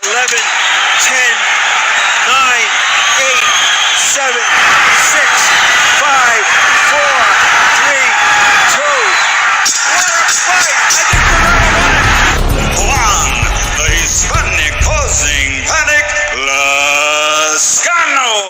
11, 10, 9, 8, 7, 6, 5, 4, 3, 2. What a fight! I think Guerrero won it. Juan, the Hispanic causing panic, Lascano.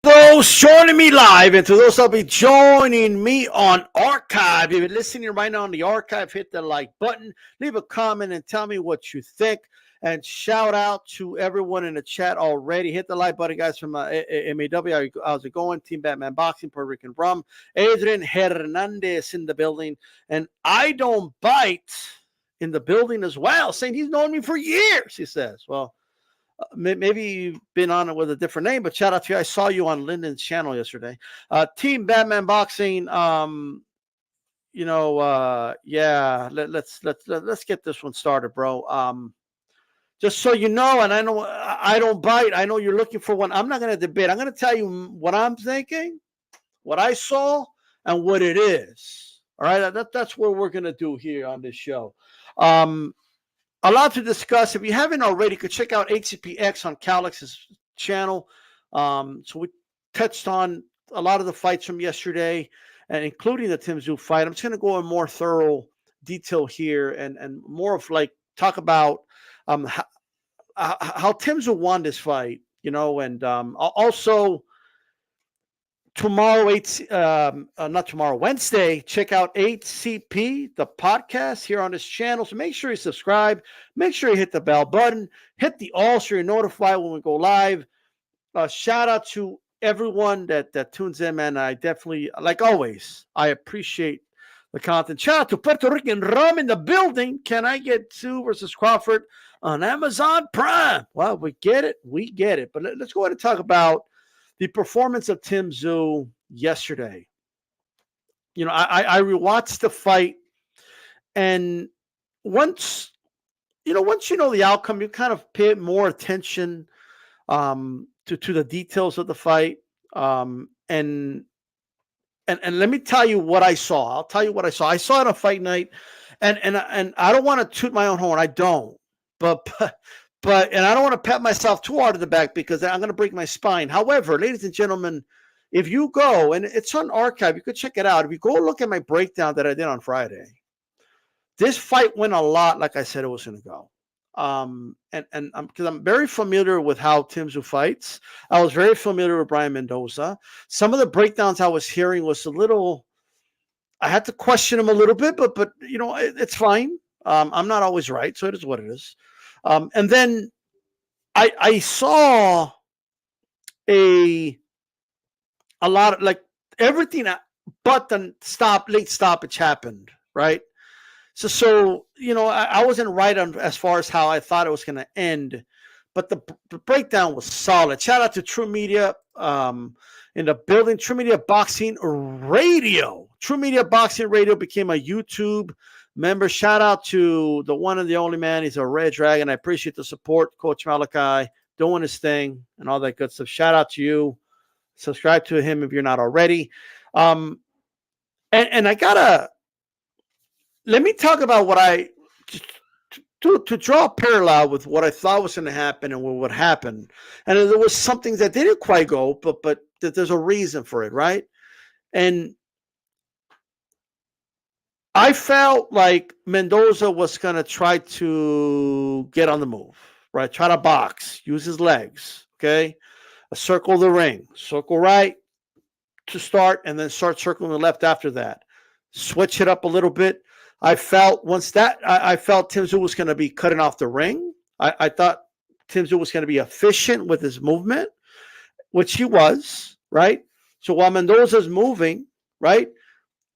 Those joining me live, and to those that'll be joining me on archive, if you're listening right now on the archive, hit the like button, leave a comment, and tell me what you think. And shout out to everyone in the chat already. Hit the like button, guys, from MAW. How's it going? Team Batman Boxing, Puerto Rican Rum. Adrian Hernandez in the building. And I Don't Bite in the building as well, saying he's known me for years, he says. Well, maybe you've been on it with a different name, but shout out to you. I saw you on Lyndon's channel yesterday. Team Batman Boxing. Yeah. Let's get this one started, bro. Just so you know, and I know I don't bite. I know you're looking for one. I'm not going to debate. I'm going to tell you what I'm thinking, what I saw, and what it is. All right, that's what we're going to do here on this show. A lot to discuss. If you haven't already, you could check out HCPX on Calix's channel. So we touched on a lot of the fights from yesterday, and including the Tszyu fight. I'm just going to go in more thorough detail here and more of like talk about how Tszyu won this fight, and also tomorrow, Wednesday, check out HCP, the podcast here on this channel. So make sure you subscribe. Make sure you hit the bell button. Hit the all so you're notified when we go live. Shout out to everyone that tunes in, man. I definitely, like always, I appreciate the content. Shout out to Puerto Rican Rum in the building. Can I get Tszyu versus Crawford on Amazon Prime? Well, we get it. We get it. But let's go ahead and talk about the performance of Tszyu yesterday. I rewatched the fight, and once you know the outcome, you kind of pay more attention to the details of the fight. And let me tell you what I saw. I'll tell you what I saw. I saw it on fight night, and I don't want to toot my own horn. I don't, but and I don't want to pat myself too hard in the back because I'm going to break my spine. However, ladies and gentlemen, if you go, and it's on archive, you could check it out. If you go look at my breakdown that I did on Friday, this fight went a lot like I said it was going to go. And because I'm very familiar with how Tszyu fights. I was very familiar with Bryan Mendoza. Some of the breakdowns I was hearing was a little, I had to question him a little bit, but it's fine. I'm not always right, so it is what it is. And then I saw a lot of like everything but the late stoppage happened, right? So I wasn't right on as far as how I thought it was going to end, but the breakdown was solid. Shout out to True Media in the building. True Media Boxing Radio. True Media Boxing Radio became a YouTube member. Shout out to the one and the only man. He's a Red Dragon. I appreciate the support. Coach Malachi doing his thing and all that good stuff. Shout out to you. Subscribe to him if you're not already. And I let me talk about what to draw a parallel with what I thought was going to happen and what happened. And there was something that didn't quite go, but there's a reason for it, right? And I felt like Mendoza was going to try to get on the move, right? Try to box, use his legs, okay? Circle the ring, circle right to start, and then start circling the left after that. Switch it up a little bit. I felt Tszyu was going to be cutting off the ring. I thought Tim Tszyu was going to be efficient with his movement, which he was, right? So while Mendoza's moving, right,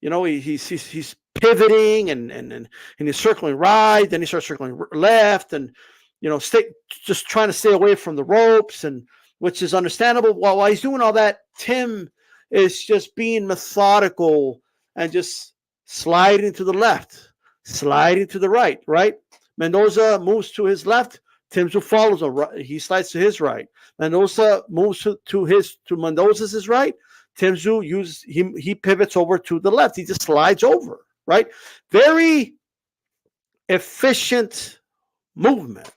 he's pivoting and he's circling right, then he starts circling left, and just trying to stay away from the ropes, and which is understandable. While he's doing all that, Tim is just being methodical and just sliding to the left, sliding to the right, right? Mendoza moves to his left. Tim Tszyu follows him. Right. He slides to his right. Mendoza moves to Mendoza's right. Tim Tszyu he pivots over to the left. He just slides over, right? Very efficient movement,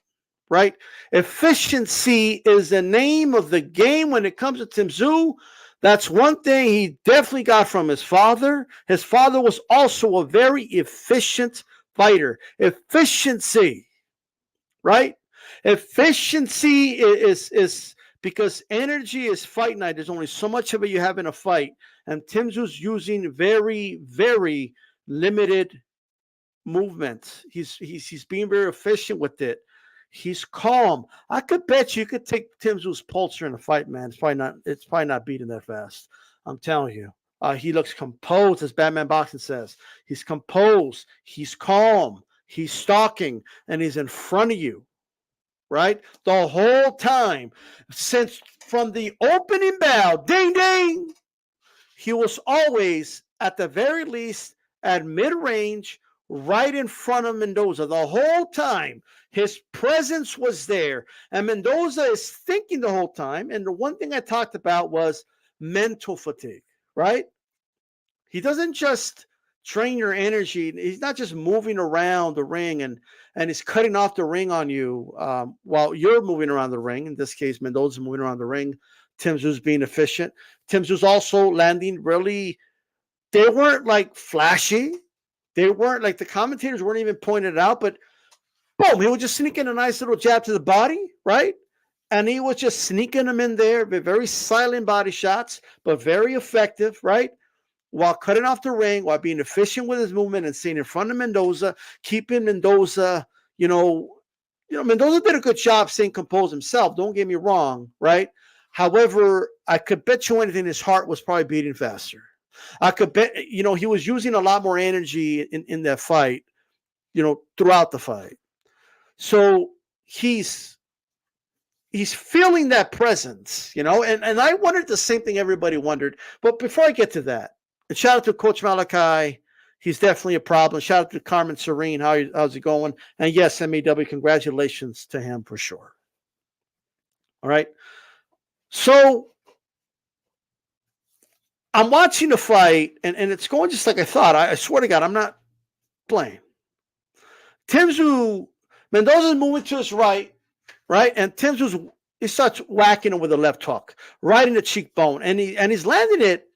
right? Efficiency is the name of the game when it comes to Tim Tszyu. That's one thing he definitely got from his father. His father was also a very efficient fighter. Efficiency, right? Efficiency is because energy is fight night. There's only so much of it you have in a fight. And Tim Tszyu's using very, very limited movement. He's being very efficient with it. He's calm. I could bet you could take Tim Tszyu's pulse in a fight, man. It's probably not beating that fast. I'm telling you. He looks composed, as Bryan Boxing says. He's composed. He's calm. He's stalking, and he's in front of you, right? The whole time. Since from the opening bell, ding, ding, he was always, at the very least, at mid-range, right in front of Mendoza the whole time. His presence was there. And Mendoza is thinking the whole time. And the one thing I talked about was mental fatigue, right? He doesn't just drain your energy. He's not just moving around the ring and he's cutting off the ring on you while you're moving around the ring. In this case, Mendoza's moving around the ring. Tim Tszyu's being efficient. Tim Tszyu's also landing really, they weren't like flashy. They weren't like, the commentators weren't even pointing it out, but boom, he was just sneaking a nice little jab to the body, right? And he was just sneaking them in there, very silent body shots, but very effective, right? While cutting off the ring, while being efficient with his movement and staying in front of Mendoza, keeping Mendoza, Mendoza did a good job staying composed himself. Don't get me wrong, right? However, I could bet you anything, his heart was probably beating faster. I could bet, he was using a lot more energy in that fight, throughout the fight. So he's feeling that presence, and I wondered the same thing everybody wondered. But before I get to that, and shout out to Coach Malachi. He's definitely a problem. Shout out to Carmen Serene. How's it going? And yes, MAW, congratulations to him for sure. All right. So I'm watching the fight, and it's going just like I thought. I swear to God, I'm not playing. Tim Tszyu, Mendoza's moving to his right, and Tim Tszyu, he starts whacking him with a left hook, right in the cheekbone, and he's landing it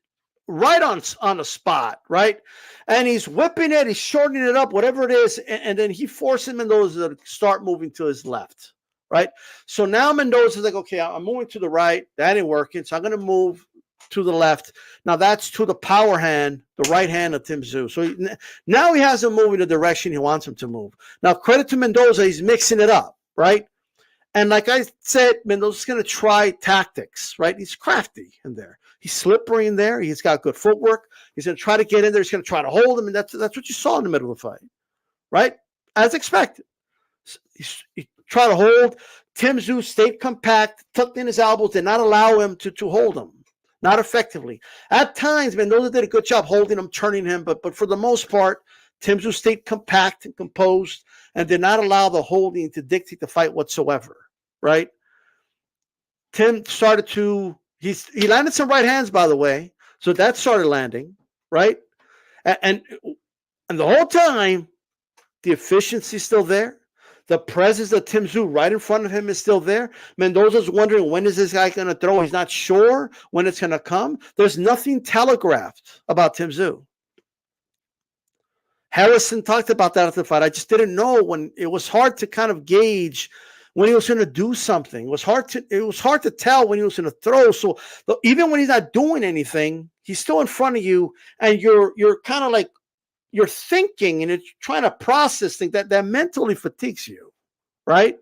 right on the spot, right? And he's whipping it, he's shortening it up, whatever it is, and then he forces Mendoza to start moving to his left, right? So now Mendoza's like, okay, I'm moving to the right. That ain't working, so I'm going to move to the left. Now that's to the power hand, the right hand of Tim Tszyu. So now he has him moving the direction he wants him to move. Now, credit to Mendoza, he's mixing it up, right? And like I said, Mendoza's going to try tactics, right? He's crafty in there. He's slippery in there. He's got good footwork. He's going to try to get in there. He's going to try to hold him, and that's what you saw in the middle of the fight, right? As expected. He tried to hold. Tim Tszyu stayed compact, tucked in his elbows, did not allow him to hold him. Not effectively. At times, Mendoza did a good job holding him, turning him, but for the most part, Tim Tszyu stayed compact and composed and did not allow the holding to dictate the fight whatsoever, right? Tim started to, he landed some right hands, by the way, so that started landing, right? And the whole time, the efficiency is still there. The presence of Tim Tszyu right in front of him is still there. Mendoza's wondering, when is this guy going to throw? He's not sure when it's going to come. There's nothing telegraphed about Tim Tszyu. Harrison talked about that after the fight. I just didn't know when. It was hard to kind of gauge when he was going to do something. It was hard to tell when he was going to throw. So even when he's not doing anything, he's still in front of you, and you're kind of like, you're thinking and it's trying to process things that mentally fatigues you, right?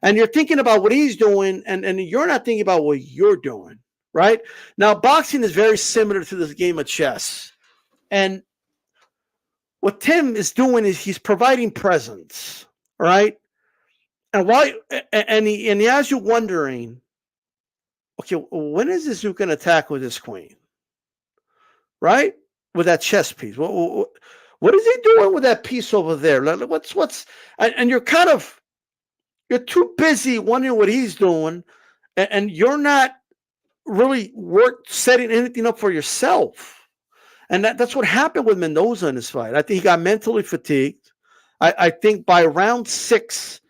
And you're thinking about what he's doing, and you're not thinking about what you're doing, right? Now, boxing is very similar to this game of chess. And what Tim is doing is he's providing presence, right? And why? And he has you wondering, okay, when is this Duke going to attack with his queen, right? With that chess piece, what is he doing with that piece over there? What's? And you're too busy wondering what he's doing, and you're not really setting anything up for yourself. And that's what happened with Mendoza in this fight. I think he got mentally fatigued. I think by round 6,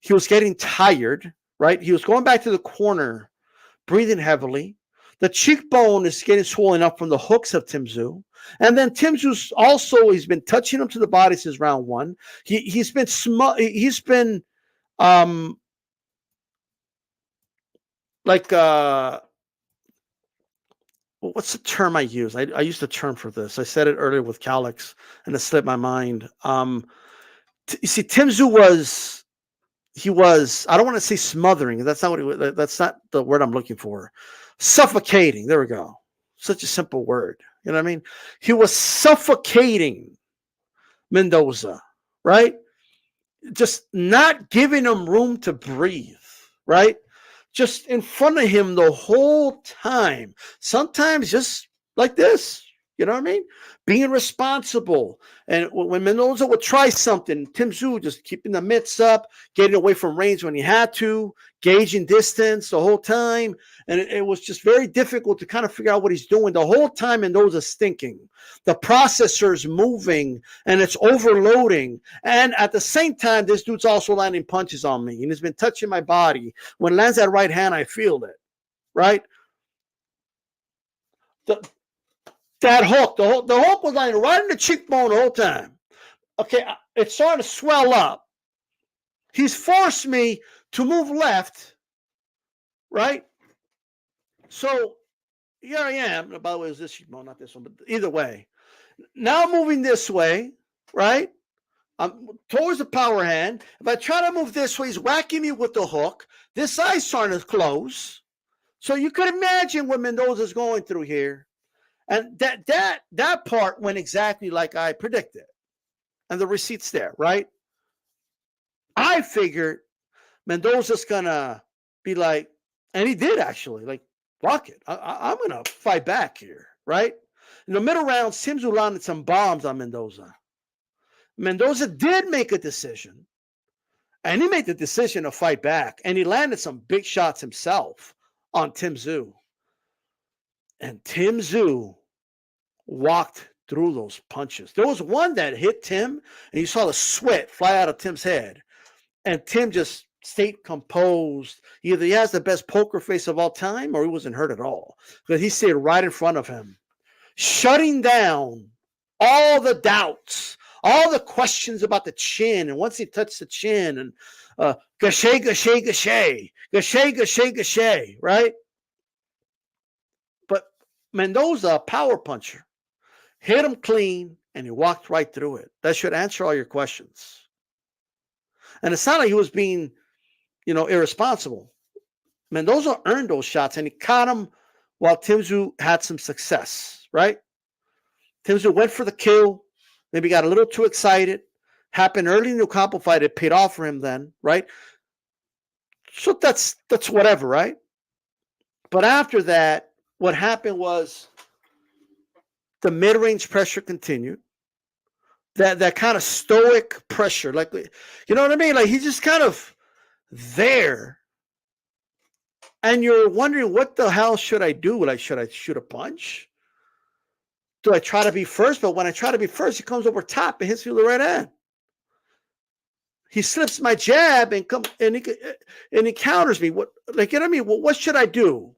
he was getting tired, right? He was going back to the corner, breathing heavily. The cheekbone is getting swollen up from the hooks of Tszyu. And then Tszyu also, he's been touching him to the body since round 1. He's been what's the term I use? I used a term for this. I said it earlier with Calix, and it slipped my mind. You see, Tszyu was, I don't want to say smothering. That's not that's not the word I'm looking for. Suffocating. There we go. Such a simple word. You know what I mean? He was suffocating Mendoza, right? Just not giving him room to breathe, right? Just in front of him the whole time. Sometimes just like this, you know what I mean? Being responsible. And when Mendoza would try something, Tszyu just keeping the mitts up, getting away from range when he had to, gauging distance the whole time. And it was just very difficult to kind of figure out what he's doing the whole time. Mendoza's thinking. The processor's moving and it's overloading. And at the same time, this dude's also landing punches on me. And he's been touching my body. When it lands that right hand, I feel it, right? That hook, the hook was lying right in the cheekbone the whole time. Okay, it's starting to swell up. He's forced me to move left, right? So here I am. By the way, it was this cheekbone, not this one, but either way. Now moving this way, right? I'm towards the power hand. If I try to move this way, he's whacking me with the hook. This eye's starting to close. So you could imagine what Mendoza's going through here. And that part went exactly like I predicted. And the receipt's there, right? I figured Mendoza's going to be like, and he did actually, like, fuck it. I'm going to fight back here, right? In the middle round, Tszyu landed some bombs on Mendoza. Mendoza did make a decision. And he made the decision to fight back. And he landed some big shots himself on Tszyu. And Tszyu walked through those punches. There was one that hit Tim, and you saw the sweat fly out of Tim's head. And Tim just stayed composed. Either he has the best poker face of all time, or he wasn't hurt at all. Because he stayed right in front of him, shutting down all the doubts, all the questions about the chin. And once he touched the chin, and gaucher, gaucher, gaucher, gaucher, gaucher, gaucher, right? But Mendoza, a power puncher, hit him clean, and he walked right through it. That should answer all your questions. And it's not like he was being, irresponsible. Mendoza earned those shots, and he caught him while Tszyu had some success, right? Tszyu went for the kill, maybe got a little too excited. Happened early in the Ocampo fight. It paid off for him then, right? So that's whatever, right? But after that, what happened was the mid-range pressure continued. That kind of stoic pressure, like, you know what I mean? Like, he's just kind of there. And you're wondering, what the hell should I do? Like, should I shoot a punch? Do I try to be first? But when I try to be first, he comes over top and hits me with the right hand. He slips my jab and he counters me. What, like, you know what I mean? Well, what should I do?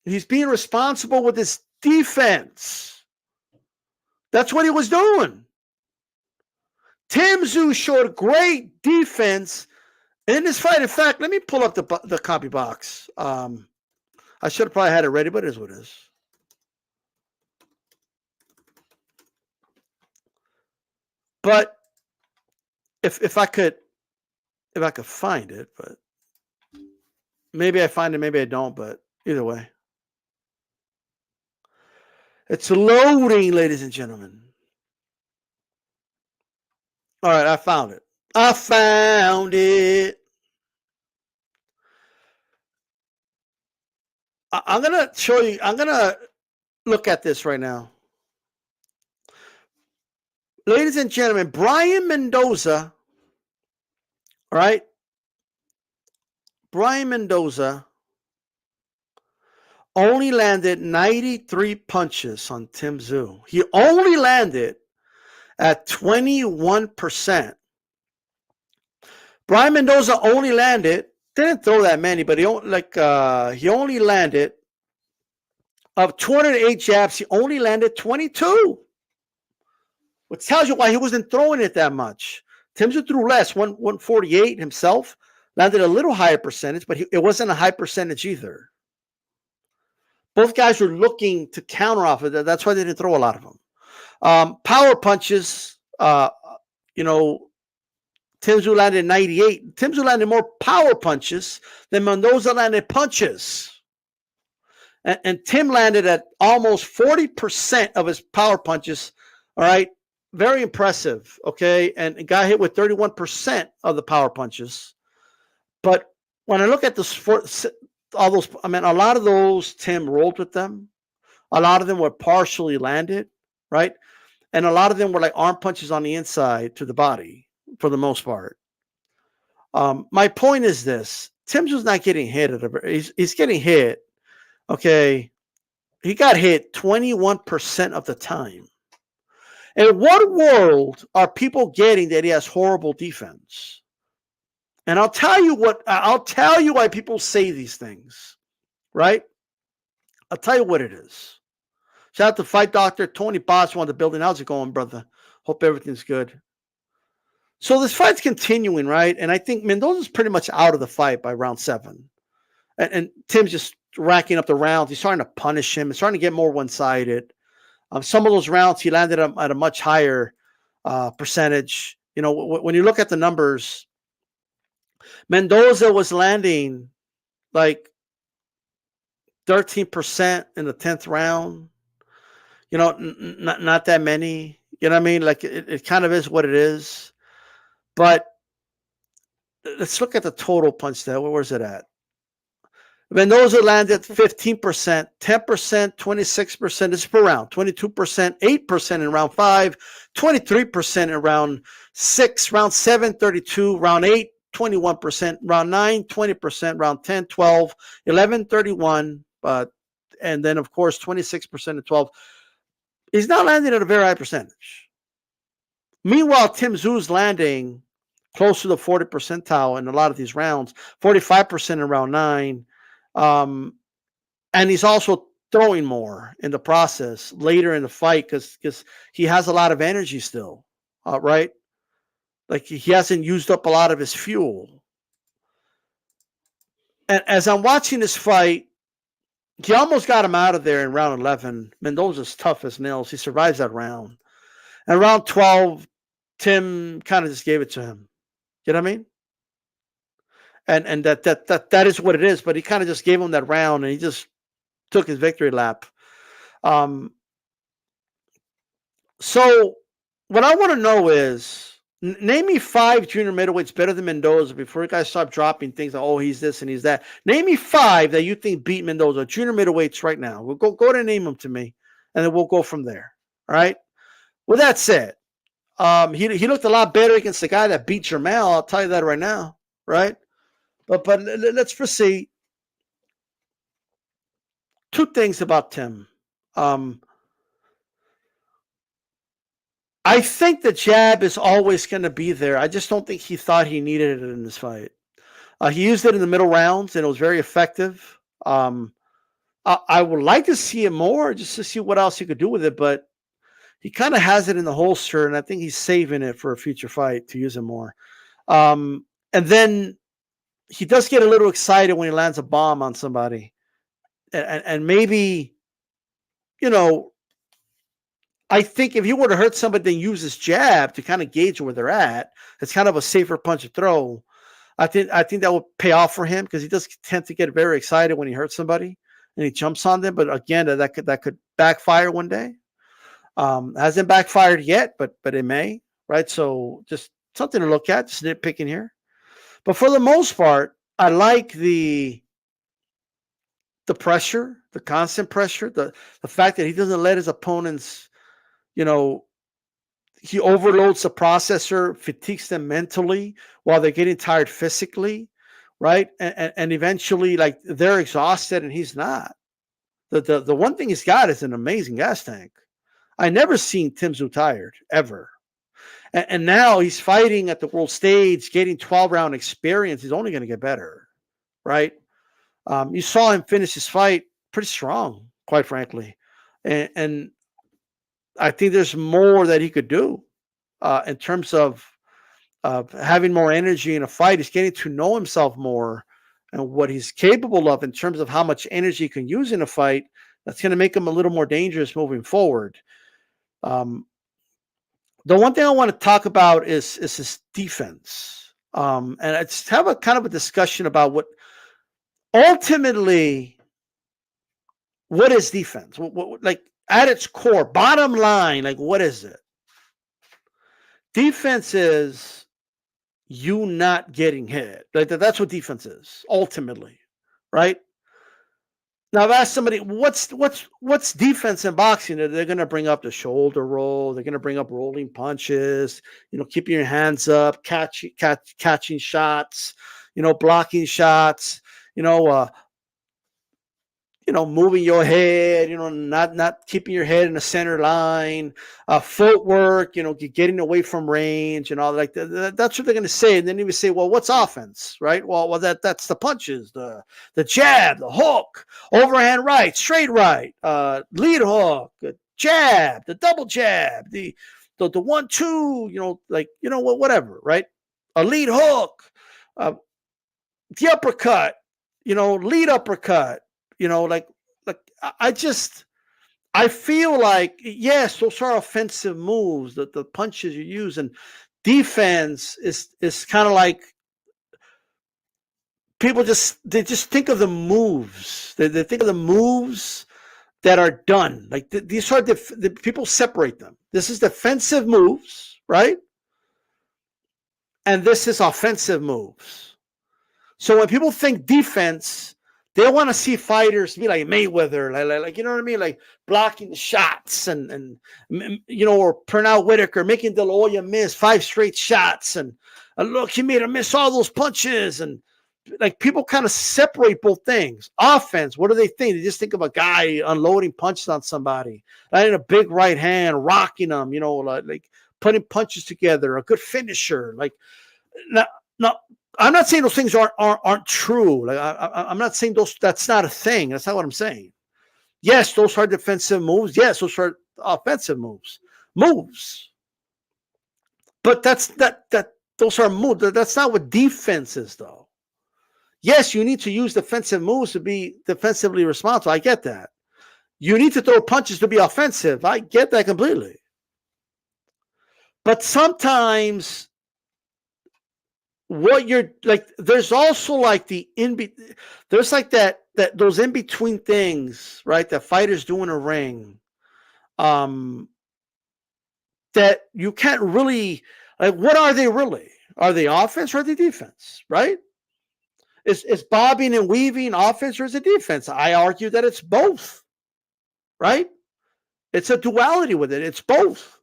He's being responsible with his defense. That's what he was doing. Tszyu showed great defense in this fight. In fact, let me pull up the copy box. I should have probably had it ready, but it is what it is. But if I could if I could find it, but maybe I find it, maybe I don't, but either way. It's loading, ladies and gentlemen. All right, I found it. I found it. I'm going to show you. I'm going to look at this right now. Ladies and gentlemen, Bryan Mendoza, all right? Bryan Mendoza only landed 93 punches on Tszyu. He only landed at 21%. Bryan Mendoza only landed, didn't throw that many, but he only landed of 208 jabs, he only landed 22. Which tells you why he wasn't throwing it that much. Tszyu threw less, 148 himself, landed a little higher percentage, but it wasn't a high percentage either. Both guys were looking to counter off of that. That's why they didn't throw a lot of them. Power punches, Tszyu landed 98. Tszyu landed more power punches than Mendoza landed punches. And Tim landed at almost 40% of his power punches. All right. Very impressive. Okay. And got hit with 31% of the power punches. But when I look at a lot of those, Tim rolled with them. A lot of them were partially landed. Right. And a lot of them were like arm punches on the inside to the body for the most part. My point is this: Tszyu's not getting hit he's getting hit. Okay, he got hit 21% of the time. In what world are people getting that he has horrible defense? And I'll tell you why people say these things, right? I'll tell you what it is. Shout out to Fight Doctor Tony Boss on the building. How's it going, brother? Hope everything's good. So this fight's continuing, right? And I think Mendoza's pretty much out of the fight by round 7. And Tim's just racking up the rounds. He's starting to punish him. It's starting to get more one-sided. Some of those rounds he landed at a much higher percentage. You know, when you look at the numbers, Mendoza was landing like 13% in the 10th round. You know, not that many. You know what I mean? Like it kind of is what it is. But let's look at the total punch there. Where's it at? Mendoza landed 15%, 10%, 26%. This is per round. 22%, 8% in round 5, 23% in round 6, round 7, 32, round 8, 21%, round 9, 20%, round 10, 12, 11, 31, and then, of course, 26% and 12. He's not landing at a very high percentage. Meanwhile, Tszyu's landing close to the 40 percentile in a lot of these rounds, 45% in round 9. And he's also throwing more in the process later in the fight because he has a lot of energy still, right? Like he hasn't used up a lot of his fuel. And as I'm watching this fight, he almost got him out of there in round 11. Mendoza's tough as nails. He survives that round. And round 12, Tim kind of just gave it to him. You know what I mean? And that is what it is. But he kind of just gave him that round, and he just took his victory lap. So what I want to know is, name me 5 junior middleweights better than Mendoza before you guys start dropping things like, oh, he's this and he's that. Name me 5 that you think beat Mendoza, junior middleweights right now. We'll go ahead and name them to me, and then we'll go from there. All right. With that said, he looked a lot better against the guy that beat Jermell. I'll tell you that right now. Right. But let's proceed. 2 things about Tim. I think the jab is always going to be there. I just don't think he thought he needed it in this fight. He used it in the middle rounds, and it was very effective. I would like to see it more just to see what else he could do with it, but he kind of has it in the holster, and I think he's saving it for a future fight to use it more. And then he does get a little excited when he lands a bomb on somebody. And maybe, you know, I think if he were to hurt somebody, then use his jab to kind of gauge where they're at. It's kind of a safer punch to throw. I think that will pay off for him because he does tend to get very excited when he hurts somebody and he jumps on them. But again, that could backfire one day. Hasn't backfired yet, but it may, right? So just something to look at, just nitpicking here. But for the most part, I like the pressure, the constant pressure, the fact that he doesn't let his opponents, you know, he overloads the processor, fatigues them mentally while they're getting tired physically, right? And eventually, like, they're exhausted and he's not. The one thing he's got is an amazing gas tank. I never seen Tszyu tired, ever. And now he's fighting at the world stage, getting 12-round experience. He's only going to get better, right? You saw him finish his fight pretty strong, quite frankly. And I think there's more that he could do in terms of having more energy in a fight. He's getting to know himself more and what he's capable of in terms of how much energy he can use in a fight. That's going to make him a little more dangerous moving forward. The one thing I want to talk about is his defense. And let's have a kind of a discussion about what ultimately, what is defense? Like, at its core, bottom line, like, what is it? Defense is you not getting hit. Like, that's what defense is, ultimately, right? Now, I've asked somebody, what's defense in boxing? They're going to bring up the shoulder roll. They're going to bring up rolling punches. Keeping your hands up, catching shots. Blocking shots. Moving your head. Not keeping your head in the center line. Footwork. Getting away from range and all that. Like that's what they're going to say. And then they would say, well, what's offense, right? Well, that's the punches, the jab, the hook, overhand right, straight right, lead hook, jab, the double jab, the 1-2. Whatever, right? A lead hook, the uppercut, lead uppercut. I feel like, yes, those are offensive moves, the punches you use, and defense is kind of like people just think of the moves. They think of the moves that are done. Like these are the people separate them. This is defensive moves, right? And this is offensive moves. So when people think defense, they want to see fighters be like Mayweather, like you know what I mean, like blocking the shots and or Pernell Whitaker making De La Hoya miss 5 straight shots, and look, he made him miss all those punches, and like people kind of separate both things. Offense, what do they think? They just think of a guy unloading punches on somebody, in a big right hand, rocking them, like putting punches together, a good finisher, like now. I'm not saying those things aren't true. Like I'm not saying that's not a thing. That's not what I'm saying. Yes, those are defensive moves. Yes, those are offensive moves. But those are moves. That's not what defense is, though. Yes, you need to use defensive moves to be defensively responsible. I get that. You need to throw punches to be offensive. I get that completely. But sometimes what you're like, there's also like there's like that those in between things, right? That fighters do in a ring, that you can't really, like, what are they really? Are they offense or are they defense, right? Is bobbing and weaving offense or is it defense? I argue that it's both, right? It's a duality with it. It's both.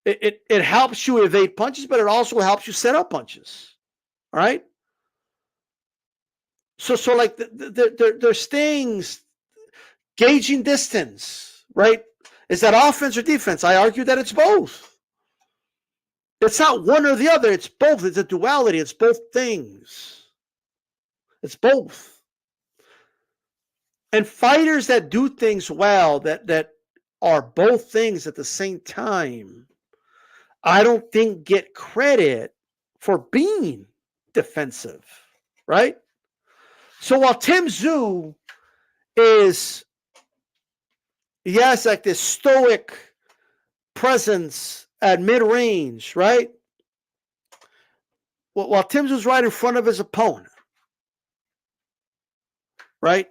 It helps you evade punches, but it also helps you set up punches. All right. So like there's things, gauging distance, right? Is that offense or defense? I argue that it's both. It's not one or the other. It's both. It's a duality. It's both things. It's both. And fighters that do things well, that are both things at the same time, I don't think get credit for being defensive, right? So while Tszyu he has like this stoic presence at mid-range, right? while Tszyu right in front of his opponent, right?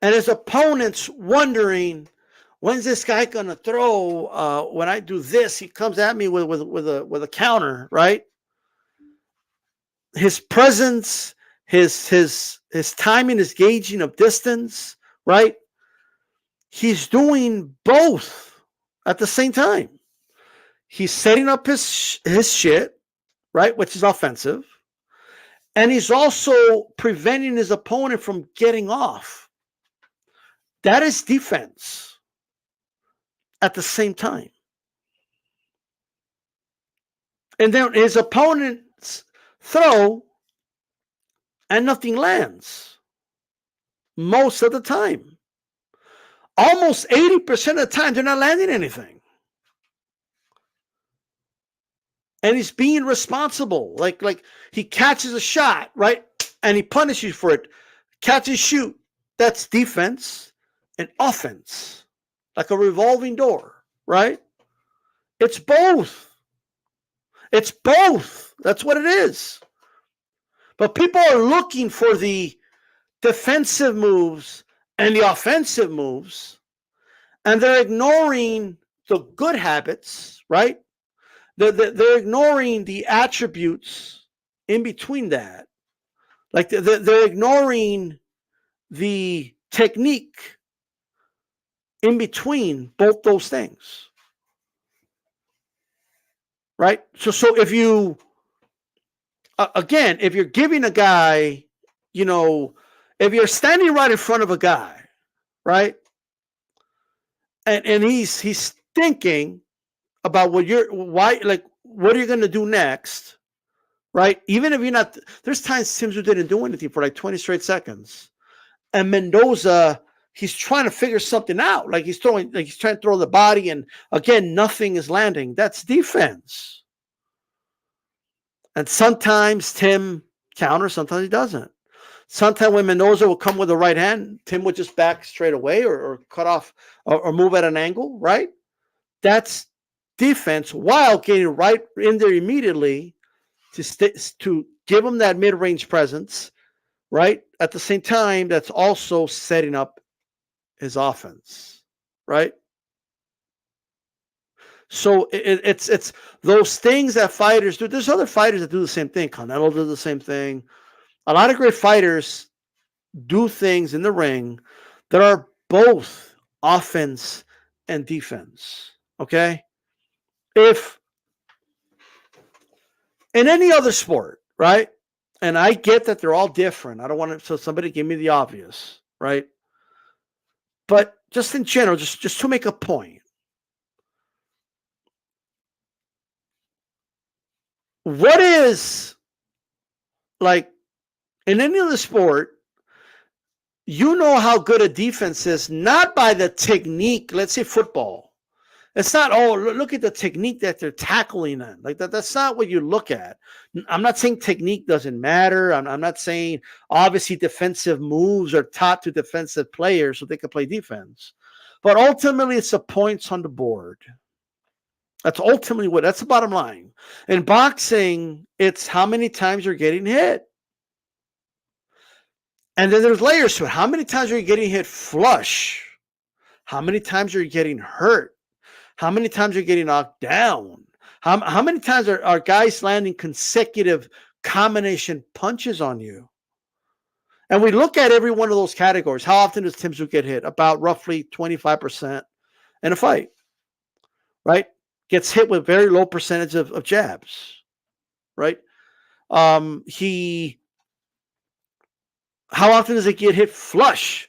And his opponent's wondering, when's this guy gonna throw? When I do this, he comes at me with a counter, right? His presence, his timing, his gauging of distance, right? He's doing both at the same time. He's setting up his shit, right, which is offensive, and he's also preventing his opponent from getting off. That is defense at the same time. And then his opponents throw and nothing lands most of the time. Almost 80% of the time, they're not landing anything. And he's being responsible. Like he catches a shot, right? And he punishes you for it. Catch and shoot. That's defense and offense. Like a revolving door, right? It's both. It's both. That's what it is. But people are looking for the defensive moves and the offensive moves, and they're ignoring the good habits, right? They're ignoring the attributes in between that. Like they're ignoring the technique in between both those things. Right? So if you, again, if you're giving a guy, if you're standing right in front of a guy, right? And he's thinking about what are you going to do next, right? Even if you're not, there's times Tszyu didn't do anything for like 20 straight seconds. And Mendoza, he's trying to figure something out. Like he's trying to throw the body, and again, nothing is landing. That's defense. And sometimes Tim counters, sometimes he doesn't. Sometimes when Mendoza will come with the right hand, Tim would just back straight away or cut off or move at an angle, right? That's defense while getting right in there immediately to give him that mid-range presence, right? At the same time, that's also setting up his offense, right? So it's those things that fighters do. There's other fighters that do the same thing. Canelo does the same thing. A lot of great fighters do things in the ring that are both offense and defense. Okay? If in any other sport, right? And I get that they're all different. I don't want to, so somebody give me the obvious, right? But just in general, just to make a point, what is, like, in any other sport, you know how good a defense is, not by the technique. Let's say football. It's not, oh, look at the technique that they're tackling in. Like that's not what you look at. I'm not saying technique doesn't matter. I'm not saying obviously defensive moves are taught to defensive players so they can play defense. But ultimately, it's the points on the board. That's ultimately that's the bottom line. In boxing, it's how many times you're getting hit. And then there's layers to it. How many times are you getting hit flush? How many times are you getting hurt? How many times are you getting knocked down? How many times are guys landing consecutive combination punches on you? And we look at every one of those categories. How often does Tszyu get hit? About roughly 25% in a fight, right? Gets hit with very low percentage of jabs, right? How often does he get hit flush?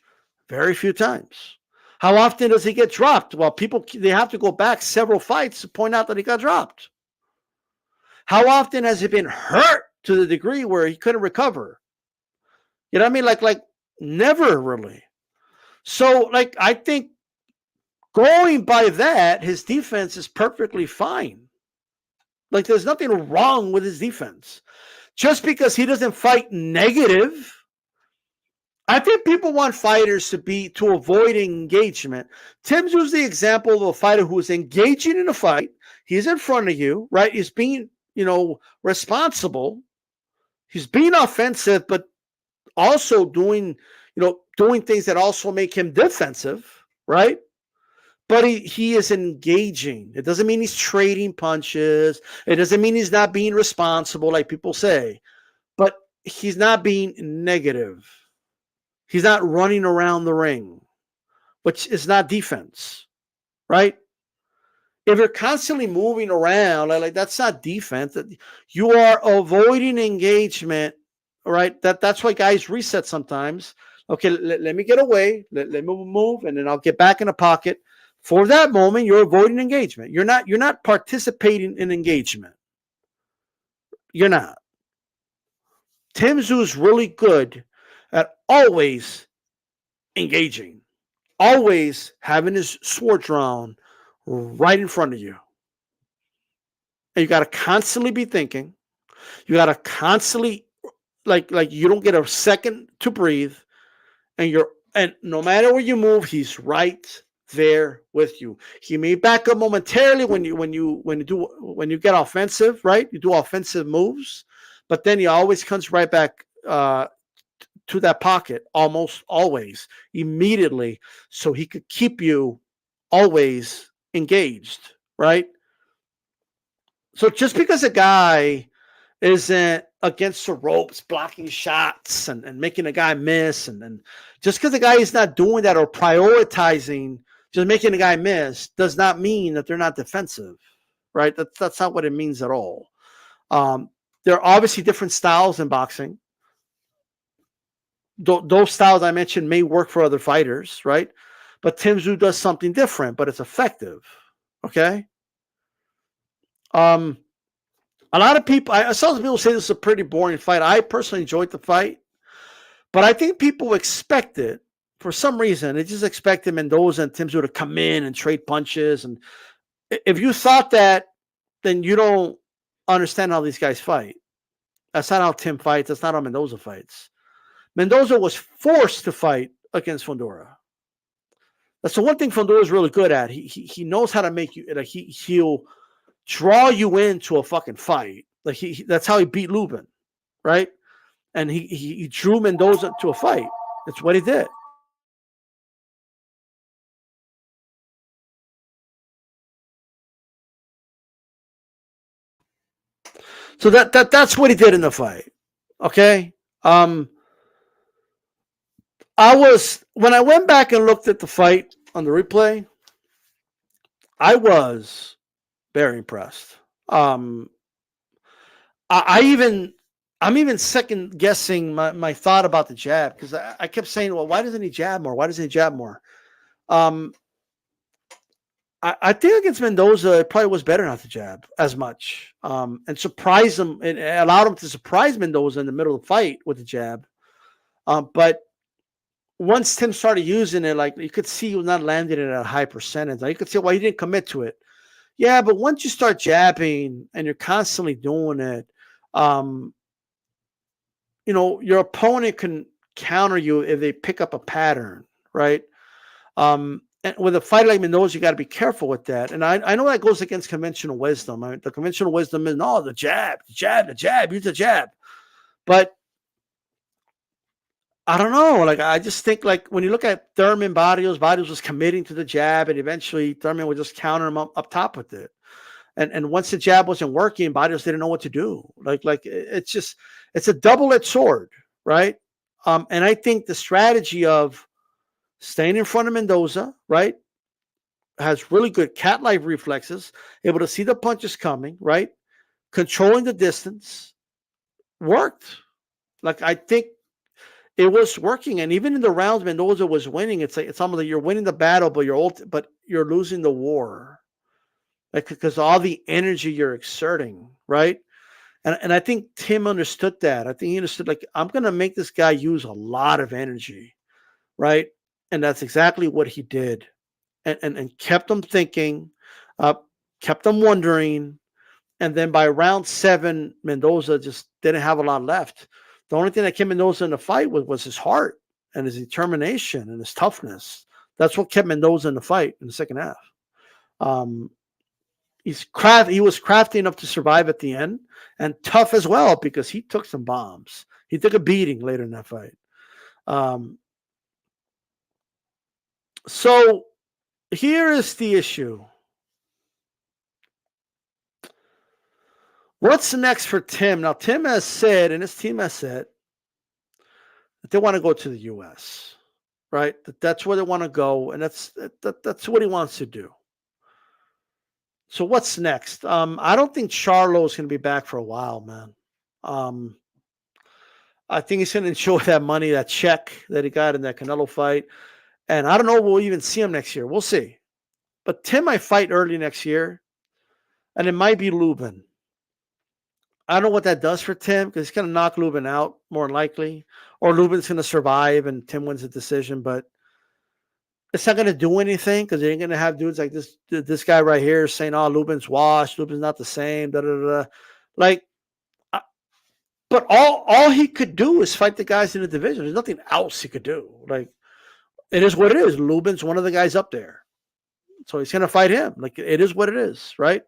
Very few times. How often does he get dropped? Well, they have to go back several fights to point out that he got dropped. How often has he been hurt to the degree where he couldn't recover? You know what I mean? Like never really. So, like, I think going by that, his defense is perfectly fine. Like, there's nothing wrong with his defense. Just because he doesn't fight negative, I think people want fighters to avoid engagement. Tszyu the example of a fighter who is engaging in a fight. He's in front of you, right? He's being, responsible, He's being offensive, but also doing things that also make him defensive, right? But he is engaging. It doesn't mean he's trading punches. It doesn't mean he's not being responsible, like people say. But he's not being negative. He's not running around the ring, which is not defense, right? If you're constantly moving around, like that's not defense. You are avoiding engagement, right? That's why guys reset sometimes. Okay, let me get away. Let me move, and then I'll get back in the pocket. For that moment, you're avoiding engagement. You're not participating in engagement. You're not. Tszyu is really good at always engaging, always having his sword drawn right in front of you. And you got to constantly be thinking. You got to constantly like you don't get a second to breathe, and no matter where you move, he's right there with you. He may back up momentarily when you get offensive, right? You do offensive moves, but then he always comes right back to that pocket, almost always, immediately, so he could keep you always engaged, right? So just because a guy isn't against the ropes, blocking shots and making a guy miss, and just because the guy is not doing that or prioritizing just making a guy miss does not mean that they're not defensive, right? That's not what it means at all. There are obviously different styles in boxing. Those styles I mentioned may work for other fighters, right? But Tszyu does something different, but it's effective. Okay. A lot of people, I saw some people say this is a pretty boring fight. I personally enjoyed the fight, but I think people expect it for some reason. They just expected Mendoza and Tszyu to come in and trade punches. And if you thought that, then you don't understand how these guys fight. That's not how Tim fights. That's not how Mendoza fights. Mendoza was forced to fight against Fundora. That's the one thing Fundora is really good at. He knows how to make you, like he'll draw you into a fucking fight. Like that's how he beat Lubin, right? And he drew Mendoza to a fight. That's what he did. So that's what he did in the fight. Okay. When I went back and looked at the fight on the replay, I was very impressed. I'm even second guessing my thought about the jab, because I kept saying, well, why doesn't he jab more? Why doesn't he jab more? I think against Mendoza, it probably was better not to jab as much, and surprise him. It allowed him to surprise Mendoza in the middle of the fight with the jab. But once Tim started using it, like you could see he was not landing it at a high percentage. Like, you could see why he didn't commit to it. Yeah, but once you start jabbing and you're constantly doing it, your opponent can counter you if they pick up a pattern, right? And with a fighter like Mendoza, you got to be careful with that. And I know that goes against conventional wisdom. The conventional wisdom is, no, the jab, use the jab. But I don't know. Like, I just think, like, when you look at Thurman, Barrios was committing to the jab, and eventually Thurman would just counter him up top with it. And once the jab wasn't working, Barrios didn't know what to do. Like it's a double-edged sword, right? And I think the strategy of staying in front of Mendoza, right, has really good cat-like reflexes, able to see the punches coming, right, controlling the distance, worked. Like, I think it was working. And even in the rounds Mendoza was winning, it's almost like you're winning the battle, but you're losing the war. Like, because all the energy you're exerting, right? And I think Tim understood that. I think he understood, like, I'm going to make this guy use a lot of energy, right? And that's exactly what he did. And kept them thinking, kept them wondering. And then by round 7, Mendoza just didn't have a lot left. The only thing that kept Mendoza in the fight was his heart and his determination and his toughness. That's what kept Mendoza in the fight in the second half. He was crafty enough to survive at the end, and tough as well because he took some bombs. He took a beating later in that fight. So here is the issue. What's next for Tim? Now, Tim has said, and his team has said, that they want to go to the U.S., right? That's where they want to go, and that's what he wants to do. So what's next? I don't think Charlo's going to be back for a while, man. I think he's going to enjoy that money, that check that he got in that Canelo fight. And I don't know if we'll even see him next year. We'll see. But Tim might fight early next year, and it might be Lubin. I don't know what that does for Tim because he's going to knock Lubin out more than likely, or Lubin's going to survive and Tim wins the decision. But it's not going to do anything because they ain't going to have dudes like this guy right here saying, "Oh, Lubin's washed. Lubin's not the same." Da da da. Like, but all he could do is fight the guys in the division. There's nothing else he could do. Like, it is what it is. Lubin's one of the guys up there, so he's going to fight him. Like, it is what it is, right?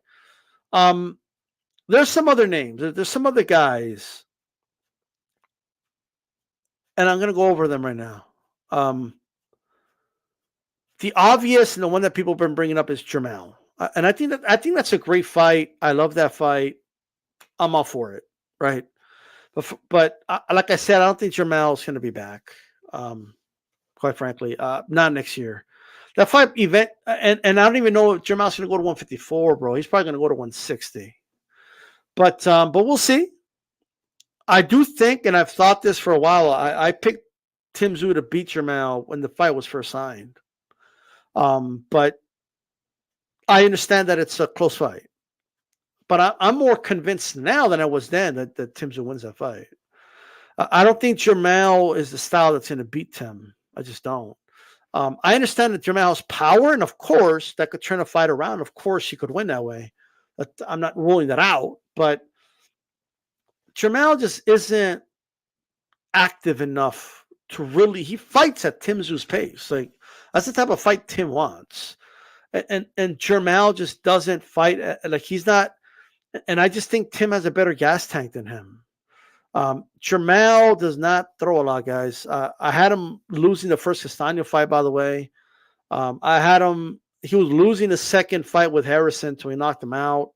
There's some other names. There's some other guys, and I'm going to go over them right now. The obvious and the one that people have been bringing up is Jermell, and I think that's a great fight. I love that fight. I'm all for it, right? But like I said, I don't think Jermell is going to be back. Quite frankly, not next year. That fight event, and I don't even know if Jermell's going to go to 154, bro. He's probably going to go to 160. But we'll see. I do think, and I've thought this for a while, I picked Tim Tszyu to beat Jermell when the fight was first signed. But I understand that it's a close fight. But I'm more convinced now than I was then that Tim Tszyu wins that fight. I don't think Jermell is the style that's going to beat Tim. I just don't. I understand that Jermell's power, and of course, that could turn a fight around. Of course, he could win that way. But I'm not ruling that out. But Jermell just isn't active enough to really. He fights at Tim Tszyu's pace. Like, that's the type of fight Tim wants. And Jermell just doesn't fight. Like, he's not. And I just think Tim has a better gas tank than him. Jermell does not throw a lot, guys. I had him losing the first Castano fight, by the way. I had him. He was losing the second fight with Harrison until he knocked him out.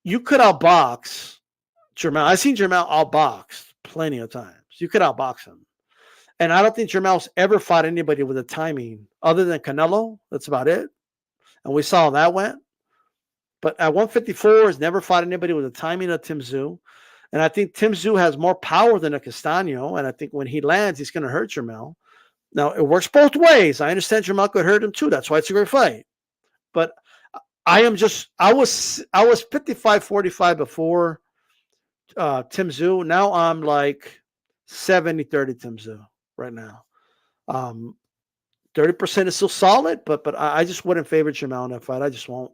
You could outbox Jermell. I've seen Jermell outboxed plenty of times. You could outbox him. And I don't think Jermell's ever fought anybody with a timing other than Canelo. That's about it. And we saw how that went. But at 154, he's never fought anybody with a timing of Tim Tszyu. And I think Tim Tszyu has more power than a Castano. And I think when he lands, he's going to hurt Jermell. Now, it works both ways. I understand Jermell could hurt him too. That's why it's a great fight. But I was 55-45 before Tim Tszyu. Now I'm like 70-30 Tim Tszyu right now. 30% is still solid, but I just wouldn't favor Jermell in that fight. I just won't.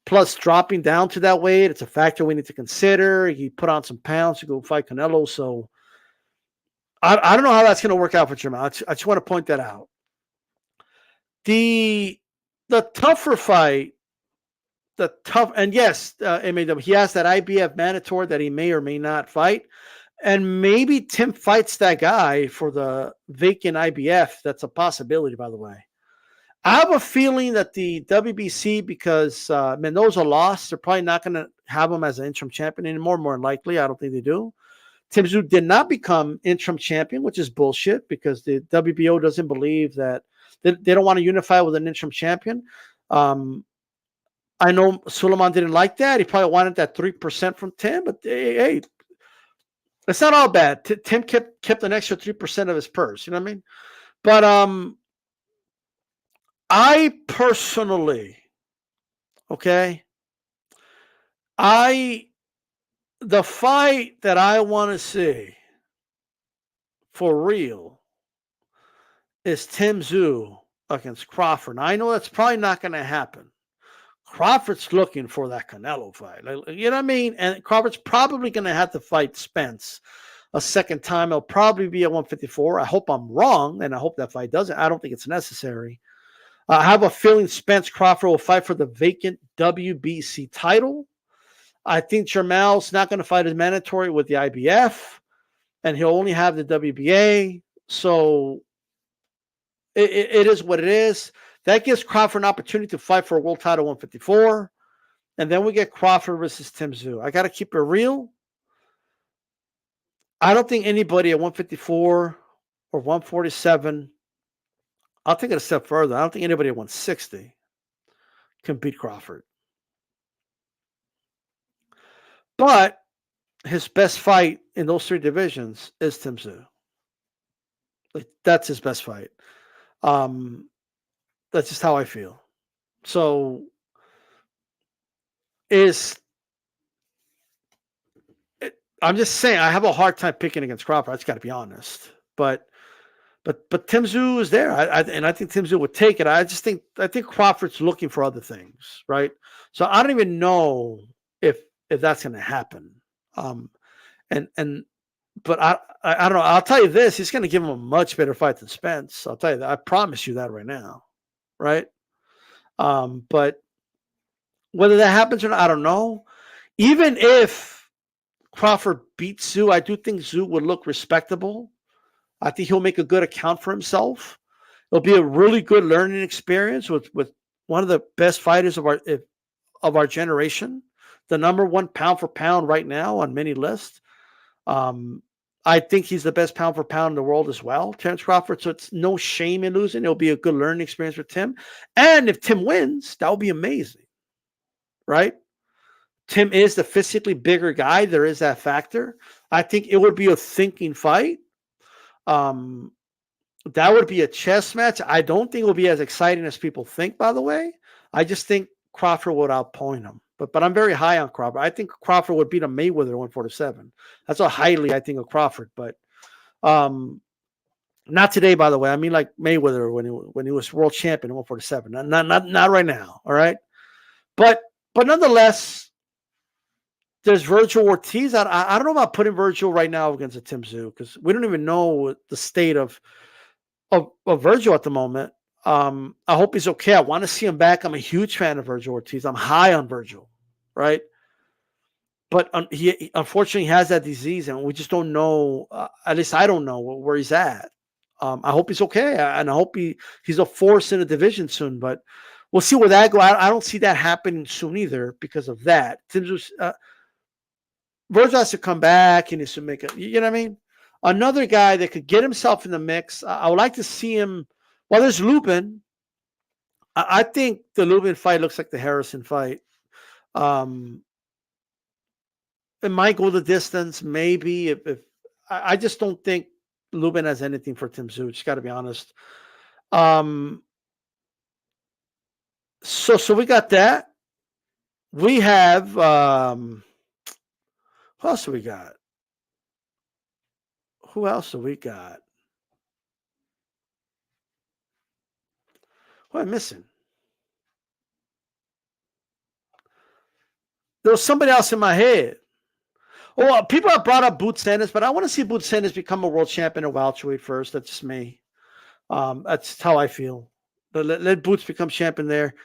Plus, dropping down to that weight, it's a factor we need to consider. He put on some pounds to go fight Canelo. So I don't know how that's going to work out for Jermell. I just want to point that out. The tougher fight, and yes, he has that IBF mandatory that he may or may not fight. And maybe Tim fights that guy for the vacant IBF. That's a possibility, by the way. I have a feeling that the WBC, because Mendoza lost, they're probably not going to have him as an interim champion anymore, more than likely. I don't think they do. Tim Tszyu did not become interim champion, which is bullshit because the WBO doesn't believe that they don't want to unify with an interim champion. I know Suleiman didn't like that. He probably wanted that 3% from Tim, but hey, it's not all bad. Tim kept an extra 3% of his purse. You know what I mean? But I personally, okay, the fight that I want to see for real is Tim Tszyu against Crawford. Now, I know that's probably not going to happen. Crawford's looking for that Canelo fight. You know what I mean? And Crawford's probably going to have to fight Spence a second time. It'll probably be at 154. I hope I'm wrong, and I hope that fight doesn't. I don't think it's necessary. I have a feeling Spence Crawford will fight for the vacant WBC title. I think Jermel's not going to fight as mandatory with the IBF, and he'll only have the WBA. So it is what it is. That gives Crawford an opportunity to fight for a world title 154. And then we get Crawford versus Tszyu. I got to keep it real. I don't think anybody at 154 or 147, I'll take it a step further. I don't think anybody at 160 can beat Crawford. But his best fight in those three divisions is Tszyu. Like, that's his best fight. That's just how I feel. So I'm just saying I have a hard time picking against Crawford. I just got to be honest. But Tszyu is there, and I think Tszyu would take it. I think Crawford's looking for other things, right? So I don't even know if that's going to happen. But I don't know. I'll tell you this: he's going to give him a much better fight than Spence. I'll tell you that. I promise you that right now, right? But whether that happens or not, I don't know. Even if Crawford beats Tszyu, I do think Tszyu would look respectable. I think he'll make a good account for himself. It'll be a really good learning experience with one of the best fighters of our generation, the number one pound for pound right now on many lists. I think he's the best pound for pound in the world as well, Terence Crawford. So it's no shame in losing. It'll be a good learning experience for Tim. And if Tim wins, that would be amazing, right? Tim is the physically bigger guy. There is that factor. I think it would be a thinking fight. That would be a chess match. I don't think it will be as exciting as people think, by the way. I just think Crawford would outpoint him. But I'm very high on Crawford. I think Crawford would beat a Mayweather at 147. That's how highly I think of Crawford. But not today, by the way. I mean, like Mayweather when he was world champion at 147. Not right now. All right. But nonetheless, there's Virgil Ortiz. I don't know about putting Virgil right now against a Tszyu because we don't even know the state of Virgil at the moment. I hope he's okay. I want to see him back. I'm a huge fan of Virgil Ortiz. I'm high on Virgil, right? But he unfortunately has that disease, and we just don't know. At least I don't know where he's at. I hope he's okay, and I hope he's a force in the division soon. But we'll see where that goes. I don't see that happening soon either because of that. Virgil has to come back and he needs to make it. You know what I mean? Another guy that could get himself in the mix. I would like to see him. Well, there's Lubin. I think the Lubin fight looks like the Harrison fight. It might go the distance, maybe. If I just don't think Lubin has anything for Tszyu. Just got to be honest. So we got that. We have who else do we got? Who else do we got? Who am I missing? There was somebody else in my head. Well, people have brought up Boots Ennis, but I want to see Boots Ennis become a world champion at welterweight first. That's just me. That's how I feel. But let Boots become champion there.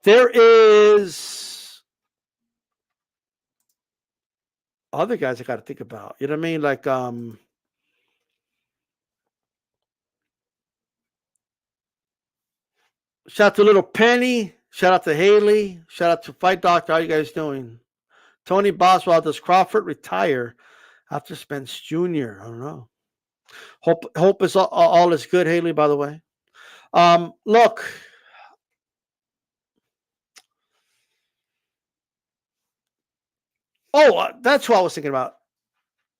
There is other guys I got to think about. You know what I mean? Like shout out to Little Penny. Shout out to Haley. Shout out to Fight Doctor. How you guys doing? Tony Boswell, does Crawford retire after Spence Jr.? I don't know. Hope is all is good, Haley, by the way. Look. Oh, that's what I was thinking about.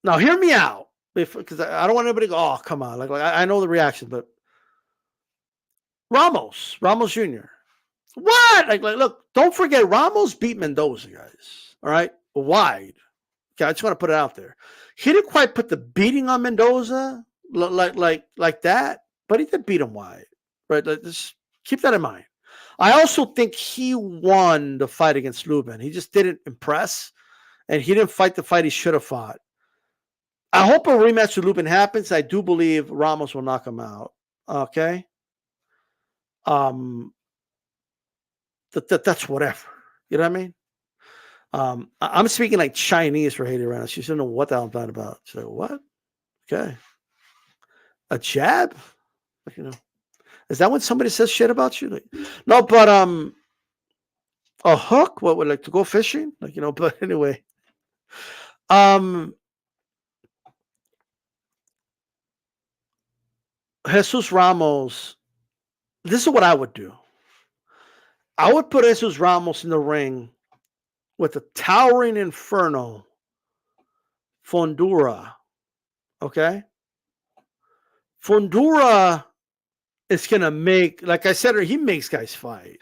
Now, hear me out. Because I don't want anybody to go, oh, come on. Like I know the reaction, but Ramos Jr. What? Like, look, don't forget, Ramos beat Mendoza, guys. All right? Wide. Okay, I just want to put it out there. He didn't quite put the beating on Mendoza like that, but he did beat him wide. Right? Just keep that in mind. I also think he won the fight against Lubin. He just didn't impress, and he didn't fight the fight he should have fought. I hope a rematch with Lubin happens. I do believe Ramos will knock him out. Okay? That's whatever. You know what I mean? I'm speaking like Chinese for Haiti right now. She doesn't know what the hell I'm talking about. She's like, what? Okay. A jab? Like, is that when somebody says shit about you? Like, no, but a hook? What would like to go fishing? Like, but anyway. Jesus Ramos, this is what I would do. I would put Jesus Ramos in the ring with a towering inferno, Fundura. Okay? Fundura is going to make, like I said, he makes guys fight.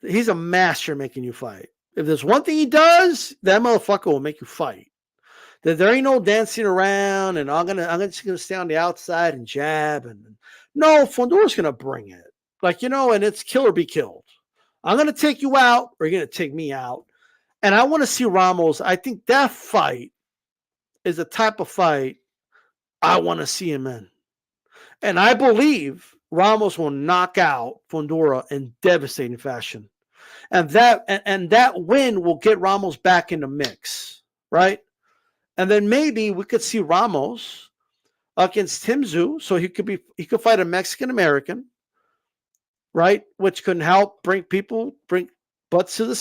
He's a master making you fight. If there's one thing he does, that motherfucker will make you fight. There ain't no dancing around and I'm just gonna stay on the outside and jab no, Fundura's gonna bring it. Like, and it's kill or be killed. I'm gonna take you out or you're gonna take me out. And I want to see Ramos. I think that fight is the type of fight I want to see him in. And I believe Ramos will knock out Fundura in devastating fashion. And that win will get Ramos back in the mix, right? And then maybe we could see Ramos against Tszyu, so he could fight a Mexican American, right? Which can help bring butts to the